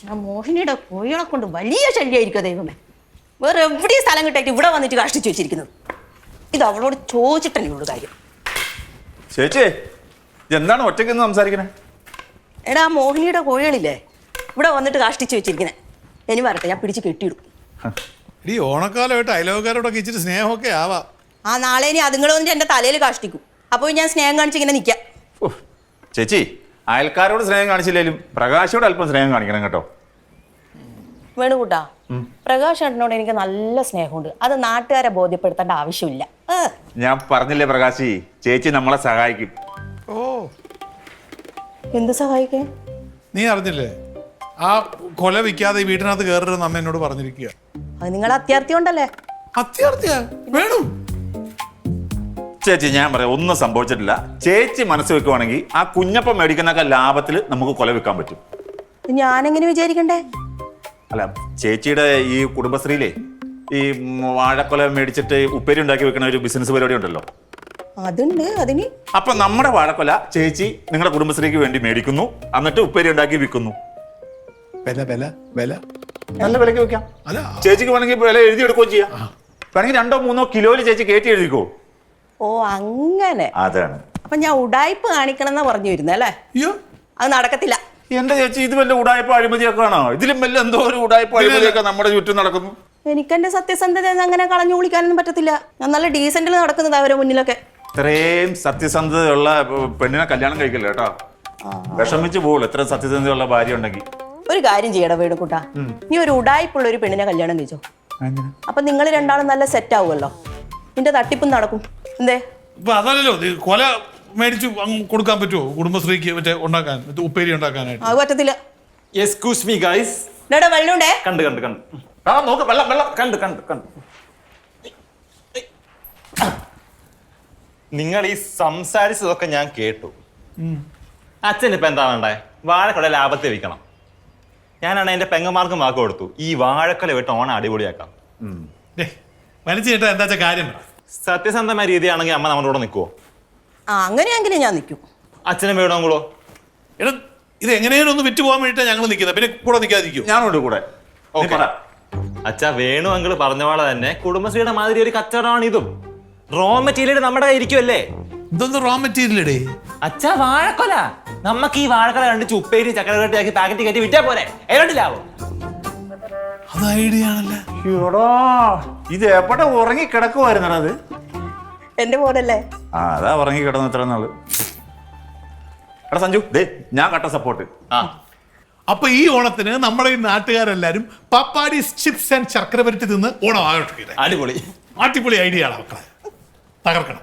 മോഹിനിയുടെ കോഴികളെ കൊണ്ട് വലിയ ശല്യമായിരിക്കും ദൈവമേ. വേറെ എവിടെയും സ്ഥലം കിട്ടായിട്ട് ഇവിടെ വന്നിട്ട് കഷ്ടിച്ചു വെച്ചിരിക്കുന്നത്. ഇത് അവളോട് ചോദിച്ചിട്ടല്ലേ ഉള്ളൂ കാര്യം. ചേച്ചി എന്താണ് ഒറ്റയ്ക്ക് സംസാരിക്കണേ? എടാ മോഹിനിയുടെ കോഴികളില്ലേ ഇവിടെ വന്നിട്ട് കാഷ്ടിച്ചു വെച്ചിരിക്കുന്നത്. ഇനി വരട്ടെ, ഞാൻ പിടിച്ച് കെട്ടിയിടും. ഈ ഓണക്കാലമായിട്ട് അയലോക്കാരോടൊക്കെ ഇച്ചിരി സ്നേഹമൊക്കെ ആവാം. ആ നാളെ ഇനി അതുങ്ങൾ വന്നിട്ട് എൻ്റെ തലയിൽ കാഷ്ടിക്കും. അപ്പോൾ ഞാൻ സ്നേഹം കാണിച്ച് ഇങ്ങനെ നിൽക്കാം. ചേച്ചി അയൽക്കാരോട് സ്നേഹം കാണിച്ചില്ലേലും പ്രകാശോട് അല്പം സ്നേഹം കാണിക്കണം കേട്ടോ. വേണുകൂട്ടാ, പ്രകാശ് ഏട്ടനോട് എനിക്ക് നല്ല സ്നേഹമുണ്ട്. അത് നാട്ടുകാരെ ബോധ്യപ്പെടുത്തേണ്ട ആവശ്യമില്ല. ഞാൻ പറഞ്ഞില്ലേ പ്രകാശി, ചേച്ചി നമ്മളെ സഹായിക്കും. ഓ, എന്ത് സഹായിക്കേ? നീ അറിഞ്ഞില്ലേ ആ കൊല വിൽക്കാതെ ഈ വീട്ടിനകത്ത് കയറരുതെന്ന് അമ്മ എന്നോട് പറഞ്ഞിരിക്കുക. അത് നിങ്ങൾ അത്യാർത്ഥി ഉണ്ടല്ലേ? അത്യാർത്ഥിയാ വേണു. ചേച്ചി ഞാൻ പറയാം, ഒന്നും സംഭവിച്ചിട്ടില്ല. ചേച്ചി മനസ്സ് വെക്കുവാണെങ്കിൽ ആ കുഞ്ഞപ്പം മേടിക്കുന്നൊക്കെ ലാഭത്തിൽ നമുക്ക് കൊല വിൽക്കാൻ പറ്റും. ഞാനെങ്ങനെ വിചാരിക്കണ്ടേ? അല്ല, ചേച്ചിയുടെ ഈ കുടുംബശ്രീയിലെ ഈ വാഴക്കൊല മേടിച്ചിട്ട് ഉപ്പേരി ഉണ്ടാക്കി വെക്കുന്ന ഒരു ബിസിനസ് പരിപാടി ഉണ്ടല്ലോ. അതുണ്ട്. അതിന് അപ്പൊ നമ്മുടെ വാഴക്കൊല ചേച്ചി നിങ്ങളുടെ കുടുംബശ്രീക്ക് വേണ്ടി മേടിക്കുന്നു, എന്നിട്ട് ഉപ്പേരി ഉണ്ടാക്കി വിൽക്കുന്നു. വില വില വില നല്ല വിലക്ക് വെക്കാം. അല്ല, ചേച്ചിക്ക് വേണമെങ്കിൽ വില എഴുതി എടുക്കുകയും ചെയ്യാം. വേണമെങ്കിൽ 2-3 കിലോയിൽ ചേച്ചി കയറ്റി എഴുതിക്കോ. ഓ അങ്ങനെ. അതാണ്. അപ്പൊ ഞാൻ ഉടായ്പ കാണിക്കണം എന്നാ പറഞ്ഞു വരുന്നത് അല്ലേ? അയ്യോ, അത് നടക്കത്തില്ല. എന്റെ ചേച്ചി ഇത് വല്ല ഉടായ്പ അഴിമതിയൊക്കെ ആണോ? ഇതിലും വല്ല എന്തോ ഒരു ഉടായ്പ അഴിമതിയൊക്കെ നമ്മുടെ ചുറ്റും നടക്കുന്നു. എനിക്കെന്റെ സത്യസന്ധത അങ്ങനെ കളഞ്ഞു കുളിക്കാനൊന്നും പറ്റത്തില്ല. ഞാൻ നല്ല ഡീസന്റിൽ നടക്കുന്നത് അവരെ മുന്നിലൊക്കെ. ഇത്രയും സത്യസന്ധതയുള്ള പെണ്ണിനെ കല്യാണം കഴിക്കില്ല കേട്ടോ. വിഷമിച്ചു പോകുള്ളൂ എത്ര സത്യസന്ധതയുള്ള ഭാര്യ ഉണ്ടെങ്കിൽ. ഒരു കാര്യം ചെയ്യടാ വേണുകുട്ടാ, നീ ഒരു ഉടായ്പുള്ള ഒരു പെണ്ണിനെ കല്യാണം കഴിച്ചോ. അപ്പൊ നിങ്ങൾ രണ്ടാളും നല്ല സെറ്റ് ആവുമല്ലോ. നിന്റെ തട്ടിപ്പും നടക്കും. എന്തേ? ഇപ്പൊ അതല്ലല്ലോ കൊല മേടിച്ച് കൊടുക്കാൻ പറ്റുമോ കുടുംബശ്രീക്ക് മറ്റേ ഉണ്ടാക്കാൻ, ഉപ്പേരി ഉണ്ടാക്കാനായിട്ട്? അത് പറ്റത്തില്ല. Excuse me guys. വെള്ളമുണ്ടേ? കണ്ട് കണ്ട് കണ്ട് നോക്ക്, വെള്ളം വെള്ളം കണ്ട് കണ്ട് കണ്ട്. നിങ്ങൾ ഈ സംസാരിച്ചതൊക്കെ ഞാൻ കേട്ടു. അച്ഛൻ ഇപ്പൊ എന്താ വേണ്ടേ? വാഴക്കൊല ലാഭത്തിൽ വിൽക്കണം. ഞാനാണ് എന്റെ പെങ്ങന്മാർക്ക് വാക്ക് കൊടുത്തു, ഈ വാഴക്കൊല വിട്ട് ഓണം അടിപൊളിയാക്കാം. മനസ്സിൽ കേട്ടാ എന്താ കാര്യം? സത്യസന്ധമായ രീതിയാണെങ്കിൽ അമ്മ നമ്മുടെ കൂടെ നിൽക്കുവോ? അങ്ങനെയെങ്കിലും ഞാൻ നിൽക്കും. അച്ഛനും വേണമെങ്കിലോ? എടാ, ഇത് എങ്ങനെയാലും ഒന്ന് വിറ്റ് പോകാൻ വേണ്ടിട്ടാ ഞങ്ങൾ നിൽക്കുന്നത്. പിന്നെ കൂടെ നിൽക്കാതിരിക്കും. ഞാനുണ്ട് കൂടെ. അച്ഛാ, വേണു അങ്കിള് പറഞ്ഞ പോലെ തന്നെ കുടുംബശ്രീയുടെ മാതിരി ഒരു കച്ചവടമാണ് ഇതും. റോ മെറ്റീരിയൽ നമ്മുടെ കയ്യിരിക്കുമല്ലേ? ഇതൊന്നും റോ മെറ്റീരിയൽ അച്ഛാ, വാഴക്കൊല. നമുക്ക് ഈ വാഴക്കൊല കണ്ടിച്ച് ഉപ്പേരി ചക്കരകട്ടിയാക്കി പാക്കറ്റ് കയറ്റി വിറ്റാ പോരെ? ഏതാണ്ടില്ലാവോ? അത് ഐഡിയ ആണല്ലേ. ഇത് എവിടെ ഉറങ്ങി കിടക്കുമായിരുന്നടാ അത്? എന്റെ പോലല്ലേ? അതാ ഉറങ്ങി കിടന്നു ഇത്ര നാള്. എടാ സഞ്ജു, ഞാൻ കട്ട സപ്പോർട്ട്. അപ്പൊ ഈ ഓണത്തിന് നമ്മുടെ ഈ നാട്ടുകാരെല്ലാരും പപ്പാടി ചിപ്സ് ആൻഡ് ശർക്കര വരട്ടി തിന്ന് ഓണം ആഘോഷിക്കട്ടെ. അടിപൊളി അടിപൊളി ഐഡിയ ആണ് മക്കളെ. തകർക്കണം.